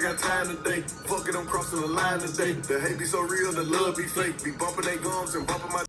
got time today. Fuck it, I'm crossing the line today. The hate be so real, the love be fake. Be bumping their gums and bumping my.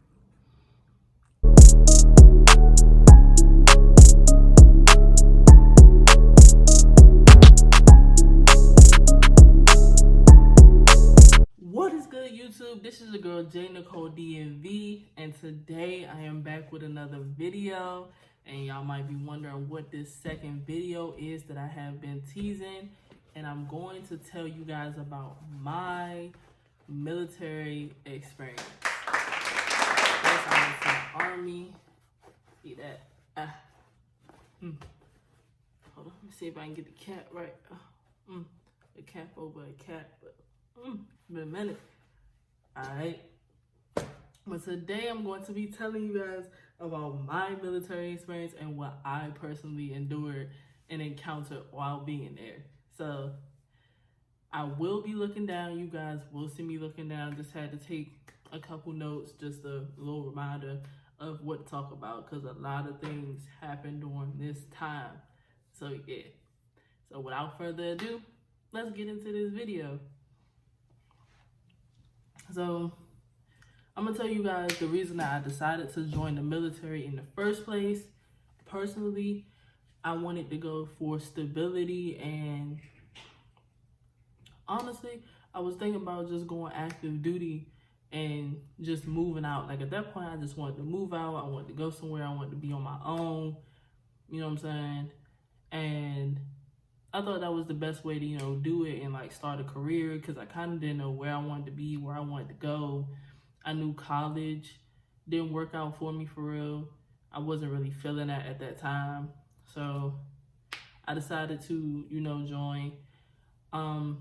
What is good, YouTube? This is the girl J Nicole DMV, and today I am back with another video. And y'all might be wondering what this second video is that I have been teasing, and I'm going to tell you guys about my military experience. First, I was in the Army. See that? Hold on, let me see if I can get the cap right. The cap over a cap, but it's been a minute. Alright. But today I'm going to be telling you guys about my military experience and what I personally endured and encountered while being there. So I will be looking down. You guys will see me looking down. Just had to take a couple notes, just a little reminder of what to talk about, because a lot of things happened during this time. So yeah. So without further ado, let's get into this video. So I'm gonna tell you guys the reason that I decided to join the military in the first place. Personally, I wanted to go for stability, and honestly, I was thinking about just going active duty and just moving out. Like at that point, I just wanted to move out. I wanted to go somewhere. I wanted to be on my own. You know what I'm saying? And I thought that was the best way to, you know, do it and like start a career, because I kind of didn't know where I wanted to be, where I wanted to go. I knew college didn't work out for me for real. I wasn't really feeling that at that time. So I decided to, you know, join. I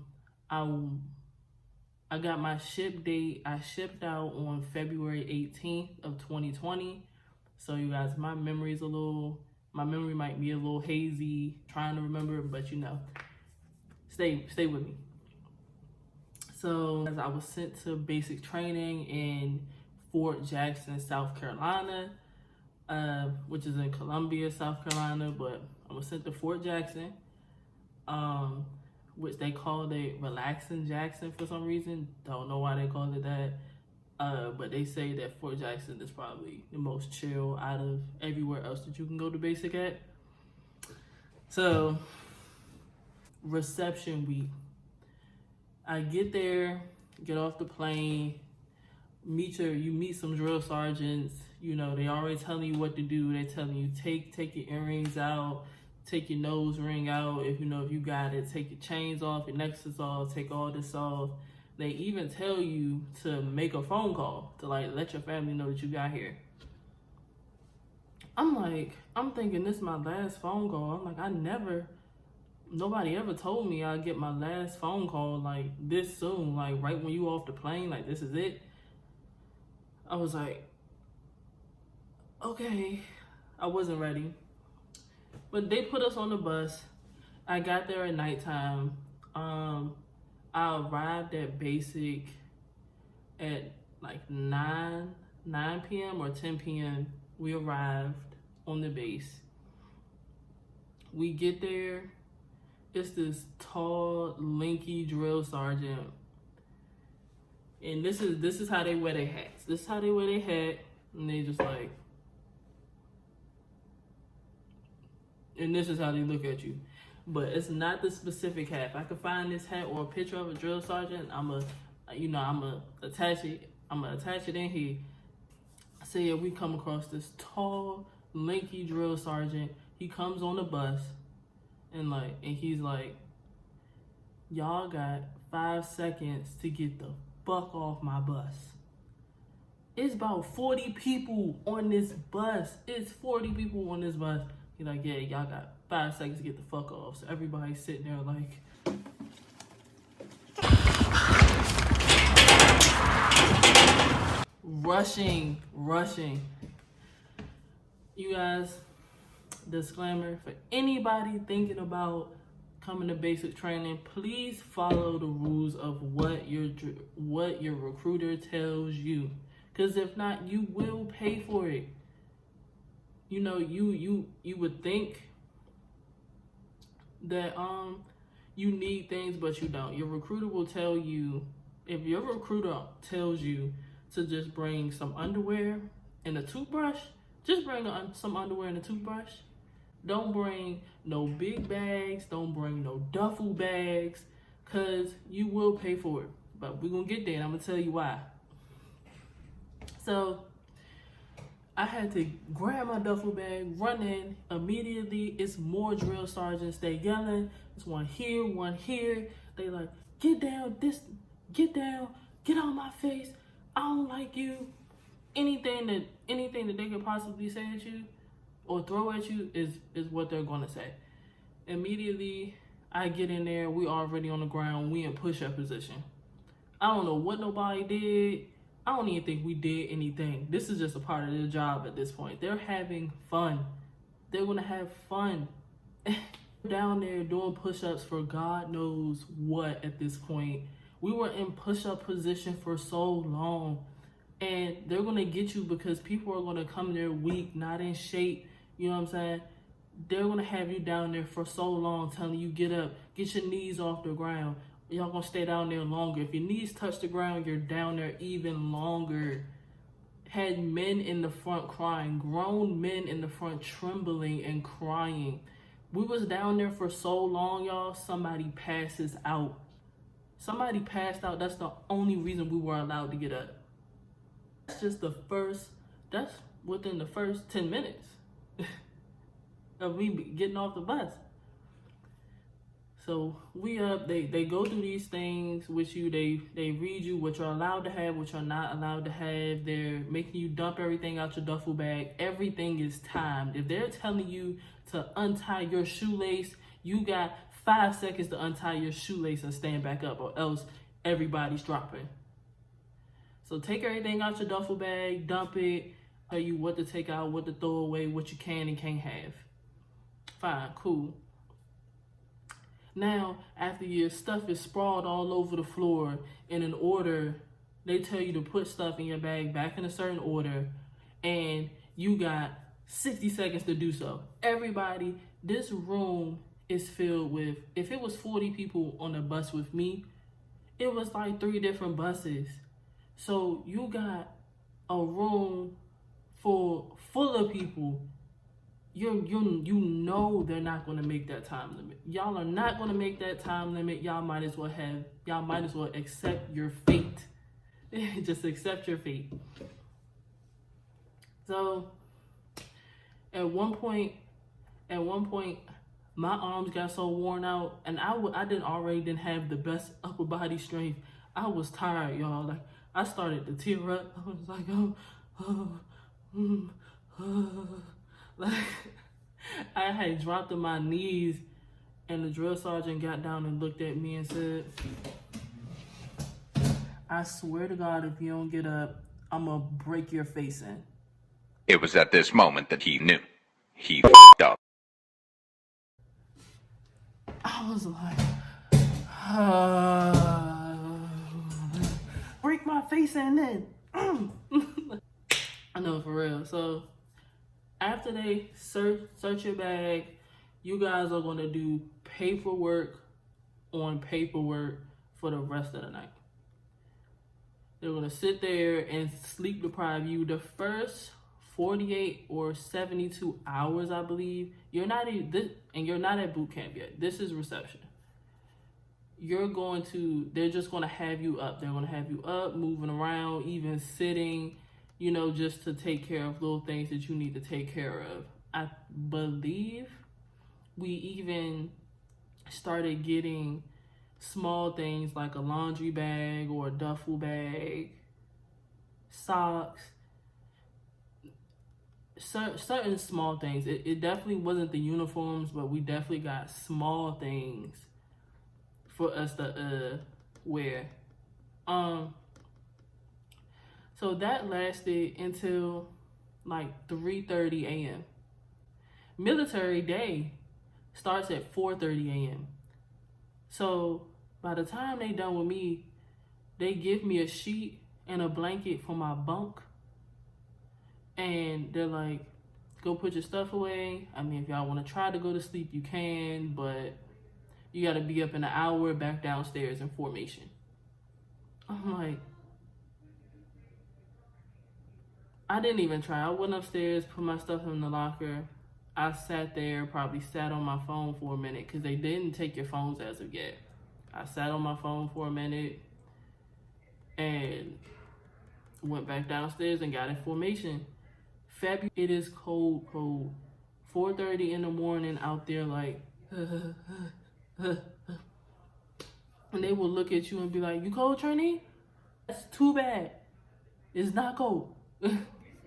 got my ship date. I shipped out on February 18th of 2020. So you guys, my memory might be a little hazy, trying to remember, but you know, stay with me. So as I was sent to basic training in Fort Jackson, South Carolina, which is in Columbia, South Carolina, but I was sent to Fort Jackson, which they called it Relaxing Jackson for some reason. Don't know why they called it that. But they say that Fort Jackson is probably the most chill out of everywhere else that you can go to basic at. So, reception week. I get there, get off the plane, you meet some drill sergeants. You know, they already telling you what to do. They telling you take your earrings out, take your nose ring out. If you got it, take your chains off, your necklaces off, take all this off. They even tell you to make a phone call to like let your family know that you got here. I'm thinking this is my last phone call. I'm like, nobody ever told me I'd get my last phone call like this soon, like right when you off the plane, like this is it. I was like, okay, I wasn't ready. But they put us on the bus. I got there at nighttime. I arrived at basic at like 9 p.m. or 10 p.m. We arrived on the base. We get there. It's this tall, lanky drill sergeant. And this is how they wear their hats. This is how they wear their hat. And they just like, and this is how they look at you. But it's not the specific hat. If I could find this hat or a picture of a drill sergeant, I'ma attach it in here. So yeah, we come across this tall, lanky drill sergeant. He comes on the bus and he's like, y'all got 5 seconds to get the fuck off my bus. It's about 40 people on this bus. It's 40 people on this bus. He's like, yeah, y'all got 5 seconds to get the fuck off. So everybody's sitting there like, rushing. You guys, disclaimer, for anybody thinking about coming to basic training, please follow the rules of what your recruiter tells you. Because if not, you will pay for it. You know, you would think that you need things, but you don't. Your recruiter will tell you, if your recruiter tells you to just bring some underwear and a toothbrush, just bring some underwear and a toothbrush. Don't bring no big bags. Don't bring no duffel bags, because you will pay for it. But we're going to get there, and I'm going to tell you why. So I had to grab my duffel bag, run in immediately. It's more drill sergeants. They yelling. There's one here. They like, get down, get down, get out of my face. I don't like you. Anything that they could possibly say at you or throw at you is what they're gonna say. Immediately, I get in there. We already on the ground. We in push-up position. I don't know what nobody did. I don't even think we did anything. This is just a part of their job at this point. They're having fun. They're gonna have fun. Down there doing push-ups for God knows what at this point. We were in push-up position for so long. And they're gonna get you because people are gonna come there weak, not in shape. You know what I'm saying? They're gonna have you down there for so long, telling you get up, get your knees off the ground. Y'all gonna stay down there longer. If your knees touch the ground, you're down there even longer. Had men in the front crying, grown men in the front trembling and crying. We was down there for so long, y'all, somebody passes out. Somebody passed out. That's the only reason we were allowed to get up. That's within the first 10 minutes of me getting off the bus. So we up, they go through these things with you. They read you what you're allowed to have, what you're not allowed to have. They're making you dump everything out your duffel bag. Everything is timed. If they're telling you to untie your shoelace, you got 5 seconds to untie your shoelace and stand back up, or else everybody's dropping. So take everything out your duffel bag, dump it, tell you what to take out, what to throw away, what you can and can't have. Fine, cool. Now, after your stuff is sprawled all over the floor in an order, they tell you to put stuff in your bag back in a certain order, and you got 60 seconds to do so. Everybody, this room is filled with, if it was 40 people on a bus with me, it was like 3 different buses. So you got a room full of people. You know they're not gonna make that time limit. Y'all are not gonna make that time limit. Y'all might as well accept your fate. Just accept your fate. So at one point, my arms got so worn out, and I didn't have the best upper body strength. I was tired, y'all. Like, I started to tear up. I was like, like, I had dropped to my knees, and the drill sergeant got down and looked at me and said, I swear to God, if you don't get up, I'm gonna break your face in. It was at this moment that he knew. He f***ed up. I was like, break my face in then. I know, for real. So after they search your bag, you guys are going to do paperwork on paperwork for the rest of the night. They're going to sit there and sleep deprive you the first 48 or 72 hours, I believe. You're not at boot camp yet. This is reception. They're just going to have you up. They're going to have you up, moving around, even sitting, just to take care of little things that you need to take care of. I believe we even started getting small things like a laundry bag or a duffel bag, socks, certain small things. It definitely wasn't the uniforms, but we definitely got small things for us to wear. So that lasted until like 3:30 a.m. Military day starts at 4:30 a.m. So by the time they done with me, they give me a sheet and a blanket for my bunk. And they're like, go put your stuff away. I mean, if y'all want to try to go to sleep, you can, but You got to be up in an hour, back downstairs in formation. I'm like, I didn't even try. I went upstairs, put my stuff in the locker. I sat there, probably sat on my phone for a minute because they didn't take your phones as of yet. I sat on my phone for a minute and went back downstairs and got in formation. February, it is cold. 4:30 in the morning out there like, and they will look at you and be like, "You cold, trainee? That's too bad. It's not cold."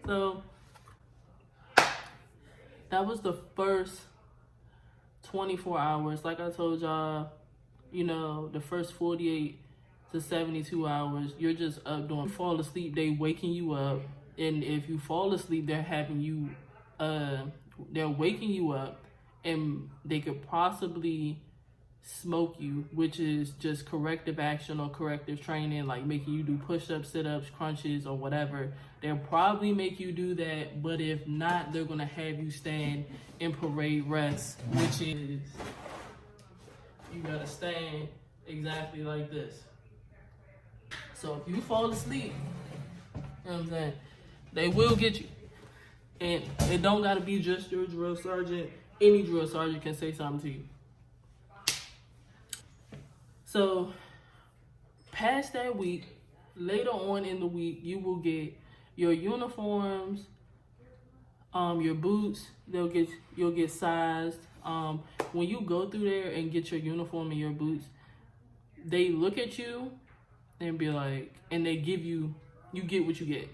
So that was the first 24 hours. Like I told y'all, you know, the first 48 to 72 hours, you're just up doing. You fall asleep, they waking you up. And if you fall asleep, they're having you, they're waking you up, and they could possibly smoke you, which is just corrective action or corrective training, like making you do push-ups, sit-ups, crunches, or whatever. They'll probably make you do that, but if not, they're gonna have you stand in parade rest, which is, you gotta stand exactly like this. So if you fall asleep, you know what I'm saying, they will get you. And it don't gotta be just your drill sergeant. Any drill sergeant can say something to you. So past that week, later on in the week, you will get your uniforms, your boots. You'll get sized. When you go through there and get your uniform and your boots, they look at you and be like, and they give you get what you get.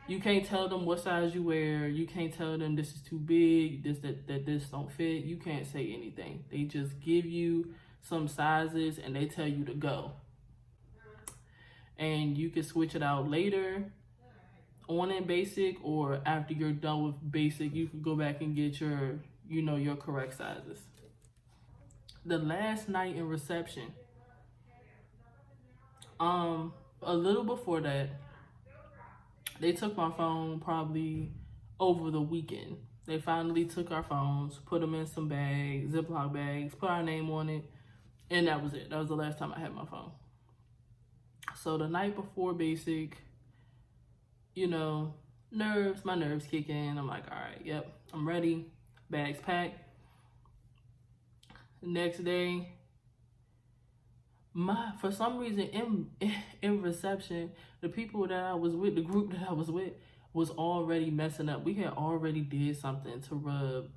You can't tell them what size you wear. You can't tell them this is too big, that this don't fit. You can't say anything. They just give you some sizes and they tell you to go. And you can switch it out later on in basic, or after you're done with basic, you can go back and get your, you know, your correct sizes. The last night in reception, a little before that, they took my phone probably over the weekend. They finally took our phones, put them in some bags, Ziploc bags, put our name on it, and that was it. That was the last time I had my phone. So the night before basic, you know, my nerves kick in. I'm like, all right, yep, I'm ready. Bags packed. The next day, for some reason in reception, the people that I was with, the group that I was with, was already messing up. We had already did something to rub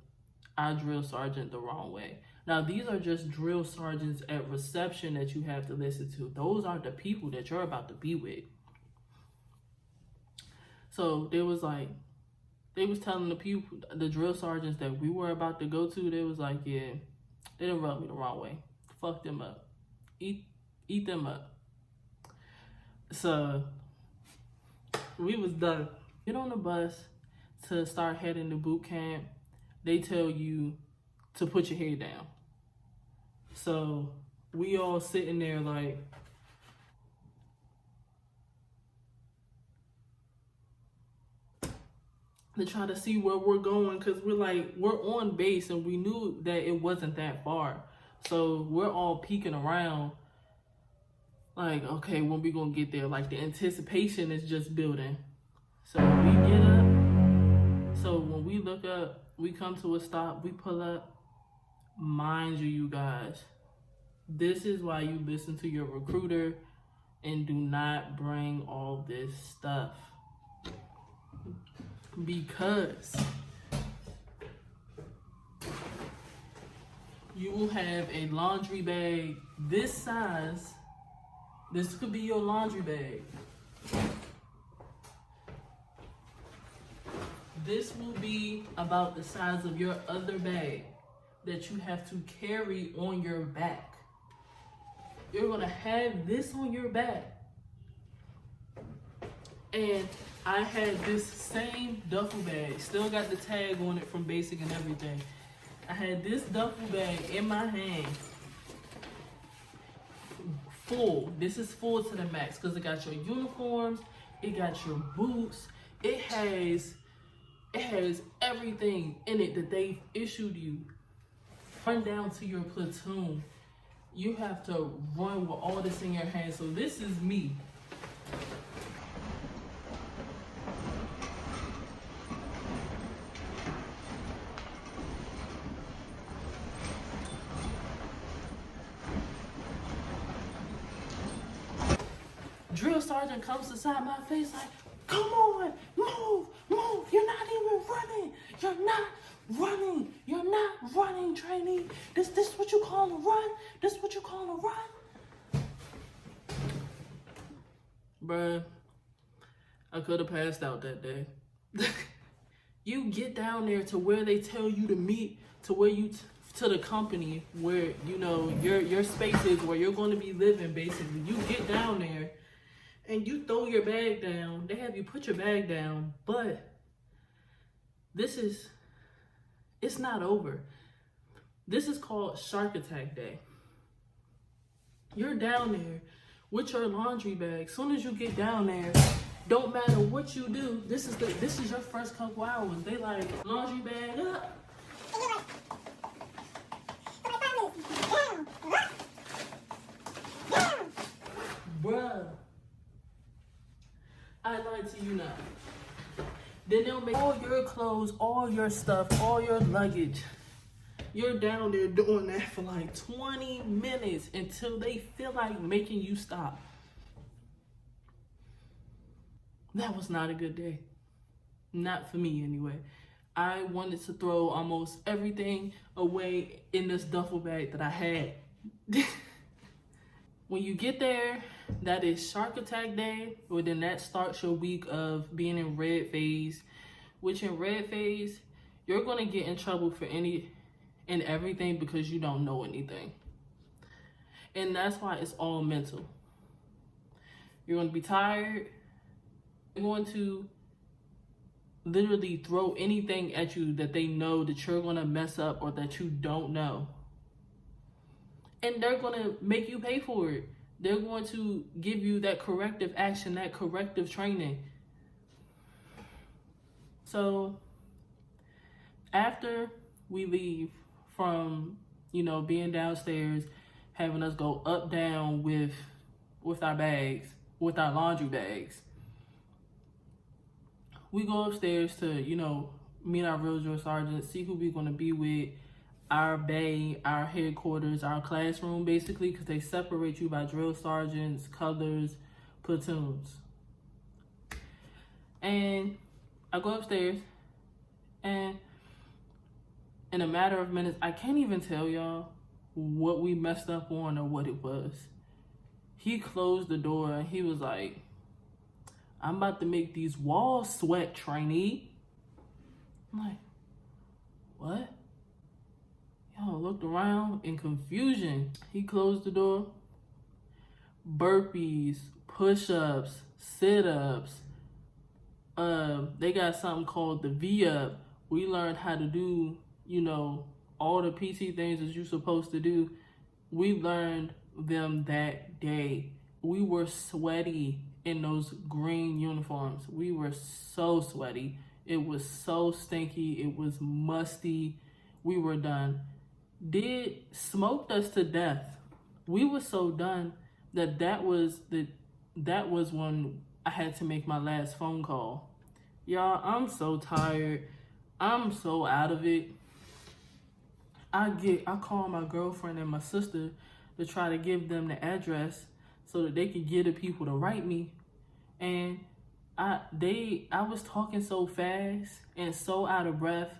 our drill sergeant the wrong way. Now, these are just drill sergeants at reception that you have to listen to. Those aren't the people that you're about to be with. So they was telling the people, the drill sergeants that we were about to go to, they was like, yeah, they done rubbed me the wrong way. Fuck them up. Eat them up. So we was done. Get on the bus to start heading to boot camp. They tell you to put your head down. So we all sitting there like, to try to see where we're going, because we're on base and we knew that it wasn't that far. So we're all peeking around like, okay, when we gonna get there? Like, the anticipation is just building. So we get up. So when we look up, we come to a stop, we pull up. Mind you guys, this is why you listen to your recruiter and do not bring all this stuff. Because you will have a laundry bag this size. This could be your laundry bag. This will be about the size of your other bag that you have to carry on your back. You're gonna have this on your back. And I had this same duffel bag, still got the tag on it from basic and everything. I had this duffel bag in my hand, full. This is full to the max because it got your uniforms, it got your boots, it has everything in it that they've issued you. Run down to your platoon. You have to run with all this in your hand. So this is me. Drill sergeant comes beside my face like, come on, move, move. You're not even running. You're not running. You're not running, trainee. This what you call a run? This what you call a run? Bruh, I could have passed out that day. You get down there to where they tell you to meet, to where to the company where, you know, your space is, where you're going to be living, basically. You get down there and you throw your bag down. They have you put your bag down, but it's not over. This is called Shark Attack Day. You're down there with your laundry bag. As soon as you get down there, don't matter what you do, this is your first couple hours. They like, laundry bag up. Bruh, I lied to you not. Then they'll make all your clothes, all your stuff, all your luggage. You're down there doing that for like 20 minutes until they feel like making you stop. That was not a good day. Not for me anyway. I wanted to throw almost everything away in this duffel bag that I had. When you get there, that is Shark Attack Day. Well, then that starts your week of being in red phase, which in red phase, you're going to get in trouble for any and everything because you don't know anything. And that's why it's all mental. You're going to be tired. They're going to literally throw anything at you that they know that you're going to mess up or that you don't know. And they're going to make you pay for it. They're going to give you that corrective action, that corrective training. So after we leave from, you know, being downstairs, having us go up, down with our bags, with our laundry bags, we go upstairs to, you know, meet our real drill sergeant, see who we're going to be with, our bay, our headquarters, our classroom, basically, because they separate you by drill sergeants, colors, platoons. And I go upstairs, and in a matter of minutes, I can't even tell y'all what we messed up on or what it was. He closed the door, and he was like, I'm about to make these walls sweat, trainee. I'm like, what? Y'all looked around in confusion. He closed the door. Burpees, push-ups, sit-ups. They got something called the V-up. We learned how to do, you know, all the PT things that you're supposed to do. We learned them that day. We were sweaty in those green uniforms. We were so sweaty. It was so stinky. It was musty. We were done. Smoked us to death. We were so done that was when I had to make my last phone call. Y'all, I'm so tired. I'm so out of it. I call my girlfriend and my sister to try to give them the address so that they could get the people to write me. And I was talking so fast and so out of breath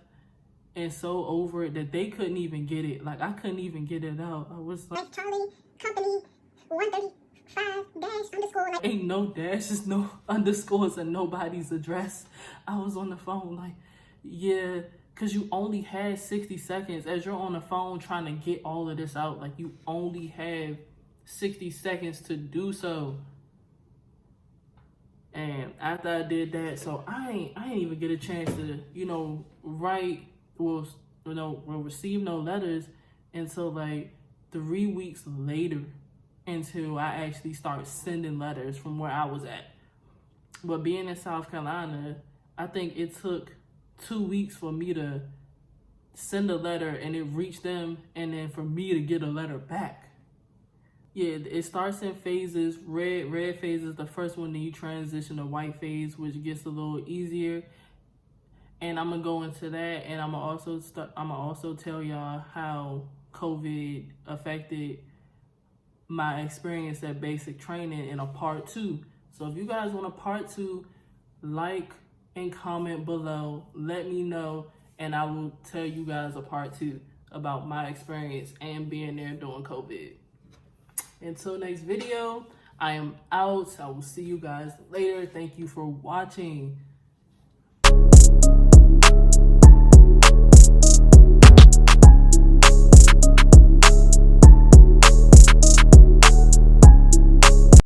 and so over it that they couldn't even get it. Like, I couldn't even get it out. I was like, Charlie, company, 135, dash, underscore. Like, ain't no dashes, no underscores, and nobody's address. I was on the phone like, yeah, because you only had 60 seconds. As you're on the phone trying to get all of this out, like, you only have 60 seconds to do so. And after I did that, so I ain't even get a chance to, you know, receive no letters until like 3 weeks later, until I actually start sending letters from where I was at. But being in South Carolina, I think it took 2 weeks for me to send a letter and it reached them, and then for me to get a letter back. Yeah, it starts in phases. Red phase is the first one, then you transition to white phase, which gets a little easier. And I'm gonna go into that, and I'm gonna also tell y'all how COVID affected my experience at basic training in a part 2. So if you guys want a part 2, like and comment below, let me know, and I will tell you guys a part 2 about my experience and being there during COVID. Until next video, I am out. I will see you guys later. Thank you for watching.